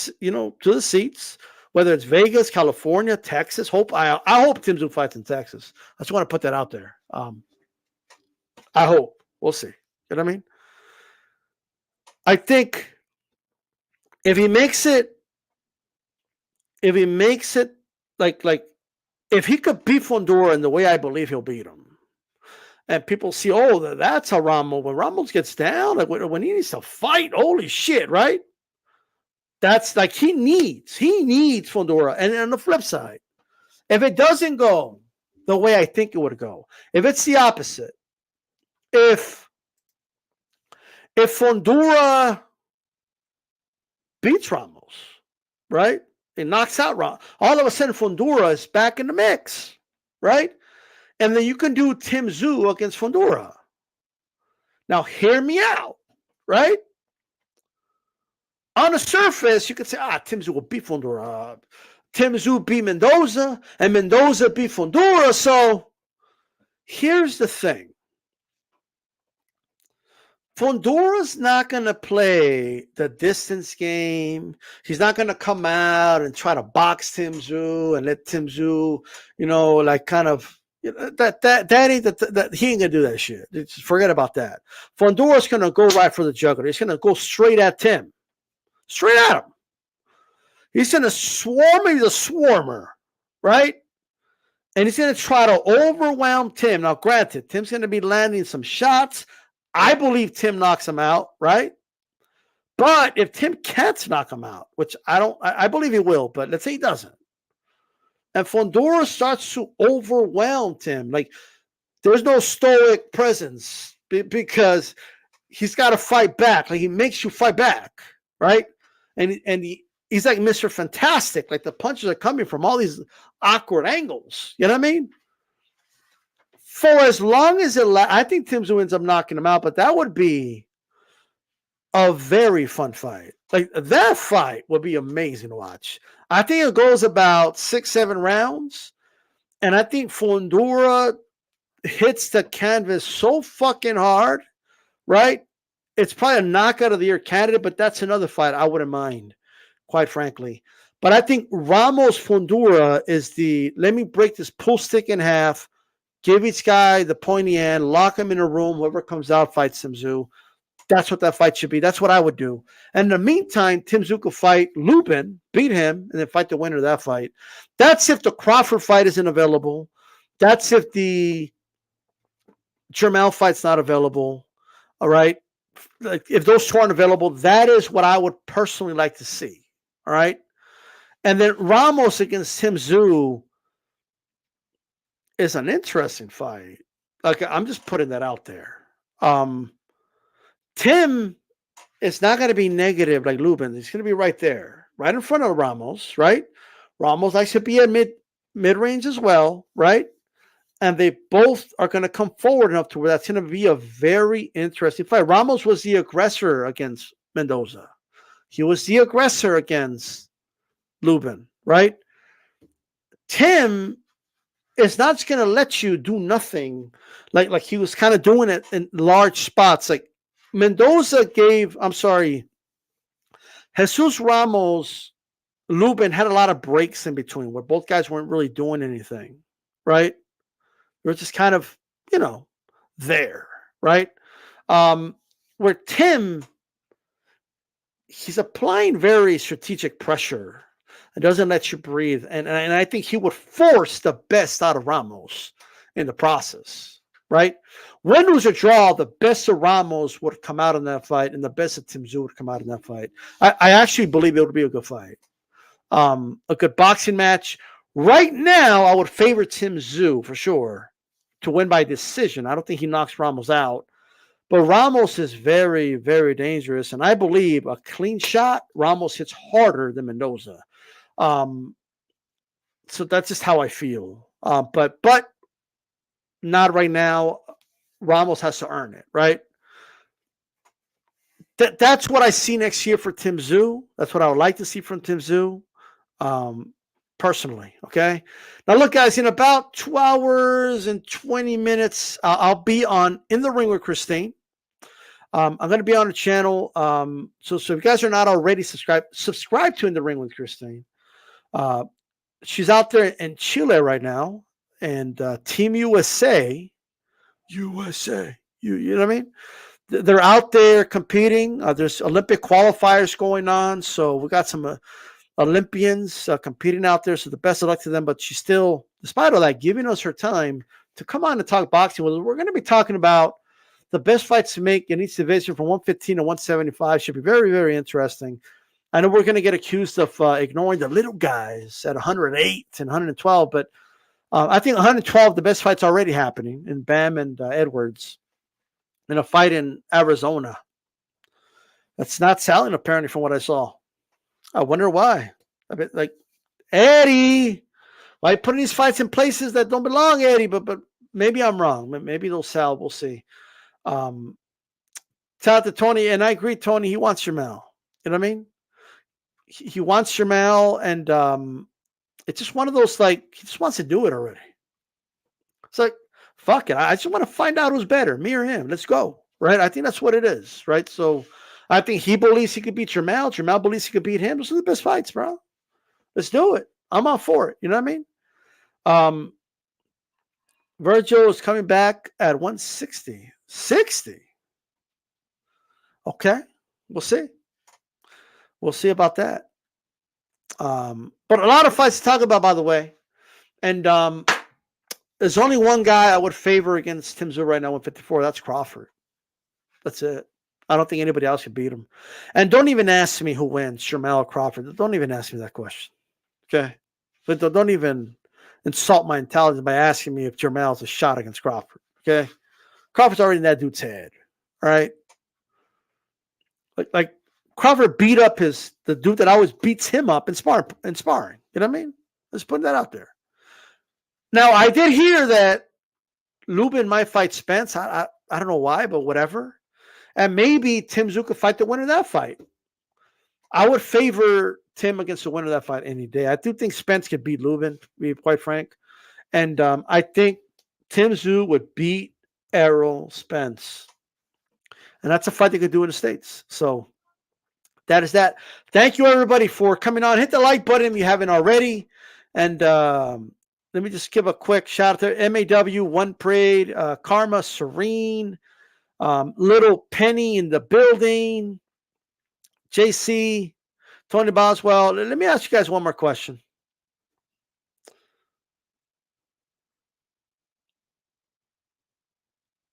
seats, whether it's Vegas, California, Texas. I hope Tszyu fights in Texas. I just want to put that out there. I hope. We'll see. You know what I mean? I think if he makes it like if he could beat Fundura in the way I believe he'll beat him, and people see, oh, that's how Ramos, when Ramos gets down, like when he needs to fight, holy shit, right? That's like he needs Fundura. And on the flip side, if it doesn't go the way I think it would go, if it's the opposite, if Fundura beats Ramos, right? It knocks out Ramos. All of a sudden, Fundura is back in the mix, right? And then you can do Tszyu against Fundura. Now, hear me out, right? On the surface, you could say, Tszyu will beat Fundura. Tszyu beat Mendoza, and Mendoza beat Fundura. So, here's the thing. Fundura's not going to play the distance game. He's not going to come out and try to box Tszyu and let Tszyu, like kind of, that ain't that he ain't going to do that shit. Just forget about that. Fundura's going to go right for the jugular. He's going to go straight at Tim. Straight at him. He's going to swarm. He's a swarmer, right? And he's going to try to overwhelm Tim. Now, granted, Tim's going to be landing some shots. I believe Tim knocks him out, right? But if Tim can't knock him out, which I believe he will, but let's say he doesn't, and Fundura starts to overwhelm Tim, like there's no stoic presence because he's got to fight back. Like he makes you fight back, right? And he's like Mr. Fantastic. Like the punches are coming from all these awkward angles. You know what I mean? For as long as I think Tszyu ends up knocking him out, but that would be a very fun fight. Like that fight would be amazing to watch. I think it goes about 6-7 rounds, and I think Fundura hits the canvas so fucking hard, right? It's probably a knockout of the year candidate, but that's another fight I wouldn't mind, quite frankly. But I think Ramos Fundura is let me break this pool stick in half. Give each guy the pointy end, lock him in a room. Whoever comes out fights Tszyu. That's what that fight should be. That's what I would do. And in the meantime, Tszyu could fight Lubin, beat him, and then fight the winner of that fight. That's if the Crawford fight isn't available. That's if the Jermell fight's not available. All right. Like if those two aren't available, that is what I would personally like to see. All right. And then Ramos against Tszyu is an interesting fight. Like I'm just putting that out there. Tim is not going to be negative like Lubin. He's going to be right there, right in front of Ramos, right? Ramos likes to be at mid-range as well, right? And they both are going to come forward enough to where that's going to be a very interesting fight. Ramos was the aggressor against Mendoza. He was the aggressor against Lubin, right? Tim is not just going to let you do nothing like he was kind of doing it in large spots. Like Mendoza Jesus Ramos, Lubin had a lot of breaks in between where both guys weren't really doing anything, right? They were just kind of, there, right? Where Tim, he's applying very strategic pressure. It doesn't let you breathe. And I think he would force the best out of Ramos in the process, right? Win, lose, or draw, the best of Ramos would come out in that fight, and the best of Tszyu would come out in that fight. I actually believe it would be a good fight. A good boxing match. Right now, I would favor Tszyu for sure to win by decision. I don't think he knocks Ramos out. But Ramos is very, very dangerous. And I believe a clean shot, Ramos hits harder than Mendoza. So that's just how I feel. But not right now. Ramos has to earn it, right? That's what I see next year for Tszyu. That's what I would like to see from Tszyu. Personally, okay? Now, look, guys, in about 2 hours and 20 minutes, I'll be on In the Ring with Christine. I'm going to be on the channel. So if you guys are not already subscribe to In the Ring with Christine. She's out there in Chile right now, and Team USA, you know what I mean? They're out there competing. There's Olympic qualifiers going on, so we got some Olympians competing out there. So the best of luck to them. But she's still, despite all that, giving us her time to come on and talk boxing with us. We're going to be talking about the best fights to make in each division from 115 to 175. Should be very, very interesting. I know we're going to get accused of ignoring the little guys at 108 and 112, but I think 112, the best fight's already happening in Bam and Edwards in a fight in Arizona. That's not selling, apparently, from what I saw. I wonder why. I mean, like, Eddie, why putting these fights in places that don't belong, Eddie? But maybe I'm wrong. Maybe they'll sell. We'll see. Shout out to Tony, and I agree, Tony. He wants Jamal. You know what I mean? He wants Jamal, and it's just one of those, like, he just wants to do it already. It's like, fuck it. I just want to find out who's better, me or him. Let's go, right? I think that's what it is, right? So I think he believes he could beat Jamal. Jamal believes he could beat him. Those are the best fights, bro. Let's do it. I'm all for it. You know what I mean? Virgil is coming back at 160. 60. Okay. We'll see. We'll see about that. But a lot of fights to talk about, by the way. And there's only one guy I would favor against Tszyu right now, 154. That's Crawford. That's it. I don't think anybody else could beat him. And don't even ask me who wins, Jamal or Crawford. Don't even ask me that question. Okay? But don't even insult my intelligence by asking me if Jamal's a shot against Crawford. Okay? Crawford's already in that dude's head. All right? Like Crawford beat up the dude that always beats him up in sparring. You know what I mean? Let's put that out there. Now, I did hear that Lubin might fight Spence. I don't know why, but whatever. And maybe Tszyu could fight the winner of that fight. I would favor Tim against the winner of that fight any day. I do think Spence could beat Lubin, to be quite frank. And I think Tszyu would beat Errol Spence. And that's a fight they could do in the States. So that is that. Thank you, everybody, for coming on. Hit the like button if you haven't already. And let me just give a quick shout out to MAW, One Parade, Karma, Serene, Little Penny in the building, JC, Tony Boswell. Let me ask you guys one more question.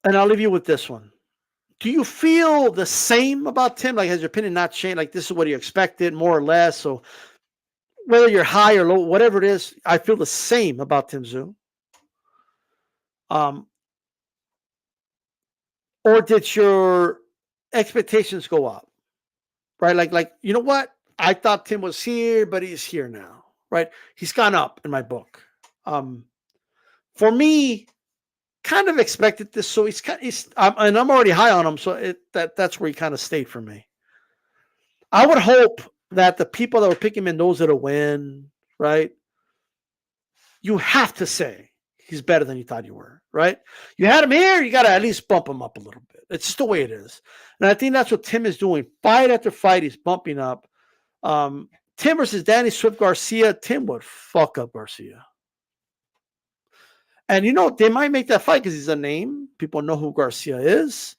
And I'll leave you with this one. Do you feel the same about Tim? Like, has your opinion not changed? Like, this is what you expected, more or less? So whether you're high or low, whatever it is, I feel the same about Tszyu. Or did your expectations go up? Right? Like, you know what? I thought Tim was here, but he's here now. Right? He's gone up in my book. For me, kind of expected this. So and I'm already high on him. So that's where he kind of stayed for me. I would hope that the people that were picking Mendoza to win, right? You have to say he's better than you thought you were, right? You had him here, you got to at least bump him up a little bit. It's just the way it is. And I think that's what Tim is doing. Fight after fight, he's bumping up. Tim versus Danny Swift Garcia, Tim would fuck up Garcia. And they might make that fight because he's a name. People know who Garcia is.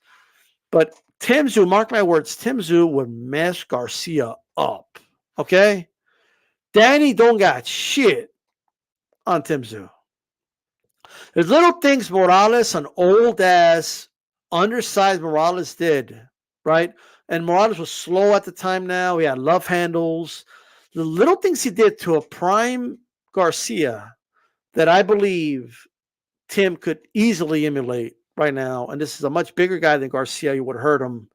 But Tim Tszyu, mark my words, Tim Tszyu would mess Garcia up. Okay? Danny don't got shit on Tim Tszyu. There's little things Morales, an old ass, undersized Morales did, right? And Morales was slow at the time now. He had love handles. The little things he did to a prime Garcia that I believe Tim could easily emulate right now. And this is a much bigger guy than Garcia. You would have heard him.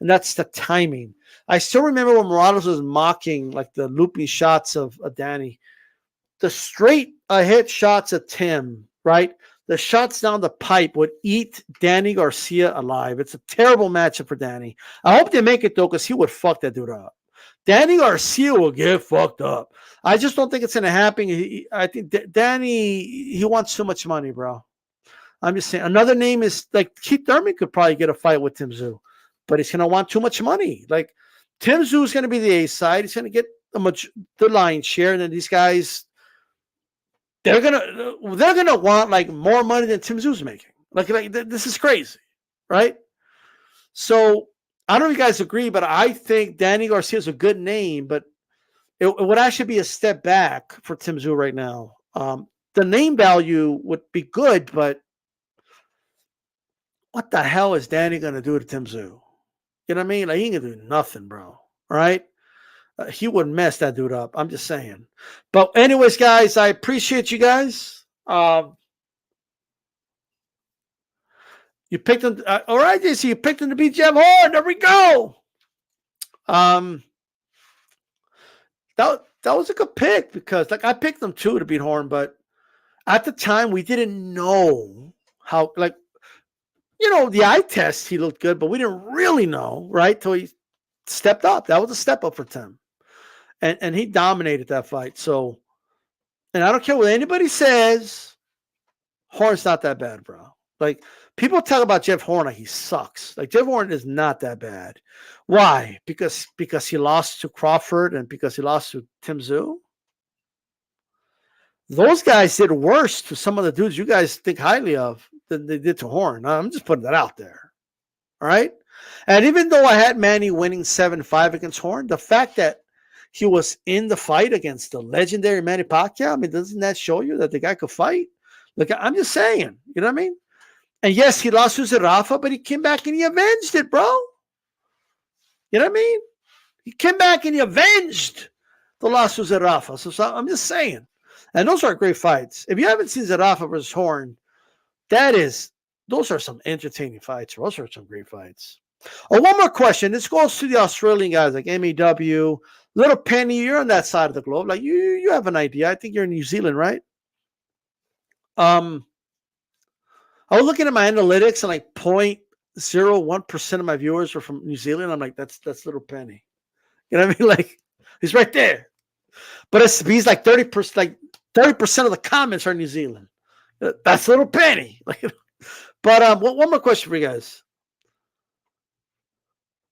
And that's the timing. I still remember when Morales was mocking like the looping shots of Danny. The straight ahead shots of Tim, right? The shots down the pipe would eat Danny Garcia alive. It's a terrible matchup for Danny. I hope they make it, though, because he would fuck that dude up. Danny Garcia will get fucked up. I just don't think it's going to happen. I think Danny, he wants too much money, bro. I'm just saying. Another name is, like, Keith Thurman could probably get a fight with Tim Tszyu, but he's going to want too much money. Like, Tim Tszyu is going to be the A side. He's going to get the lion's share, and then these guys, they're gonna want like more money than Tim Tszyu's making. Like this is crazy, right? So I don't know if you guys agree, but I think Danny Garcia is a good name, but it would actually be a step back for Tim Tszyu right now. The name value would be good, but what the hell is Danny gonna do to Tim Tszyu? You know what I mean? Like he ain't gonna do nothing, bro. All right? He would mess that dude up. I'm just saying. But anyways, guys, I appreciate you guys. You picked him. All right, JC, you picked him to beat Jeff Horn. There we go. That was a good pick because, like, I picked them too to beat Horn, but at the time we didn't know how. Like, the eye test he looked good, but we didn't really know, right? Till he stepped up. That was a step up for Tim. And he dominated that fight. So, and I don't care what anybody says, Horn's not that bad, bro. Like, people talk about Jeff Horn like he sucks. Like, Jeff Horn is not that bad. Why? Because he lost to Crawford and because he lost to Tim Tszyu? Those guys did worse to some of the dudes you guys think highly of than they did to Horn. I'm just putting that out there. All right? And even though I had Manny winning 7-5 against Horn, the fact that he was in the fight against the legendary Manny Pacquiao, I mean, doesn't that show you that the guy could fight? Look, I'm just saying, you know what I mean? And yes, he lost to Zerafa, but he came back and he avenged it, bro. You know what I mean? He came back and he avenged the loss to Zerafa. So I'm just saying. And those are great fights. If you haven't seen Zerafa versus Horn, those are some entertaining fights. Those are some great fights. Oh, one more question. This goes to the Australian guys like MEW. Little Penny, you're on that side of the globe. Like you have an idea. I think you're in New Zealand, right? I was looking at my analytics and like 0.01% of my viewers were from New Zealand. I'm like, that's Little Penny. You know what I mean? Like he's right there. But he's like 30%, like 30% of the comments are New Zealand. That's Little Penny. But one more question for you guys.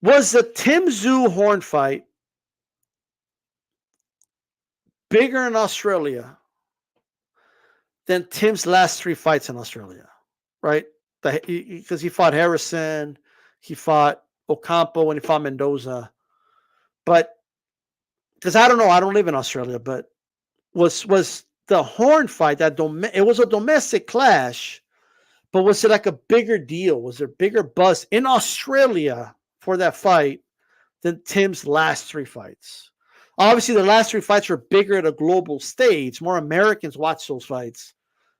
Was the Tim Tszyu Horn fight bigger in Australia than Tim's last 3 fights in Australia? Right? Because he fought Harrison, he fought Ocampo, and he fought Mendoza. But because I don't know, I don't live in Australia, but was the Horn fight it was a domestic clash, but was it like a bigger deal? Was there bigger buzz in Australia for that fight than Tim's last 3 fights? Obviously, the last 3 fights were bigger at a global stage. More Americans watch those fights.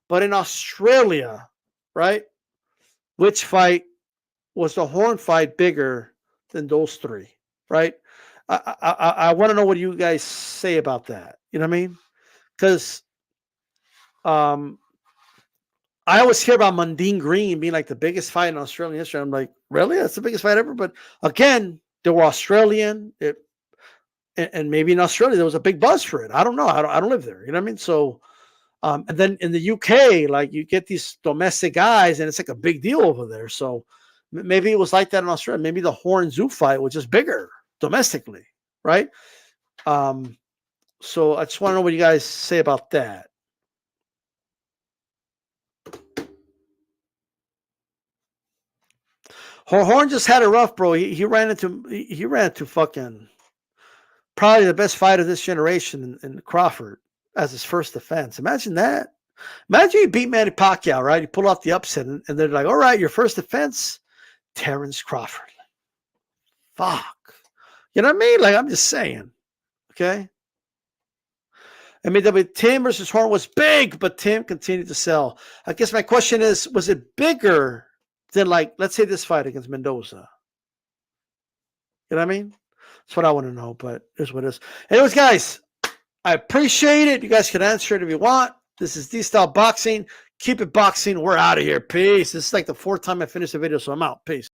But in Australia, right, which fight was the Horn fight bigger than those 3, right? I want to know what you guys say about that. You know what I mean? Because I always hear about Mundine Green being like the biggest fight in Australian history. I'm like, really? That's the biggest fight ever? But again, they were Australian. and maybe in Australia there was a big buzz for it. I don't know. I don't live there. You know what I mean? So, and then in the UK, like you get these domestic guys, and it's like a big deal over there. So maybe it was like that in Australia. Maybe the Horn Zoo fight was just bigger domestically, right? So I just want to know what you guys say about that. Horn just had it rough, bro. He ran into fucking probably the best fighter of this generation in Crawford as his first defense. Imagine that. Imagine you beat Manny Pacquiao, right? You pull off the upset, and they're like, all right, your first defense, Terrence Crawford. Fuck. You know what I mean? Like, I'm just saying. Okay? I mean, Tim versus Horn was big, but Tim continued to sell. I guess my question is, was it bigger than, like, let's say this fight against Mendoza? You know what I mean? That's what I want to know, but here's what it is. Anyways, guys, I appreciate it. You guys can answer it if you want. This is DStyleBoxing. Keep it boxing. We're out of here. Peace. This is like the 4th time I finished the video, so I'm out. Peace.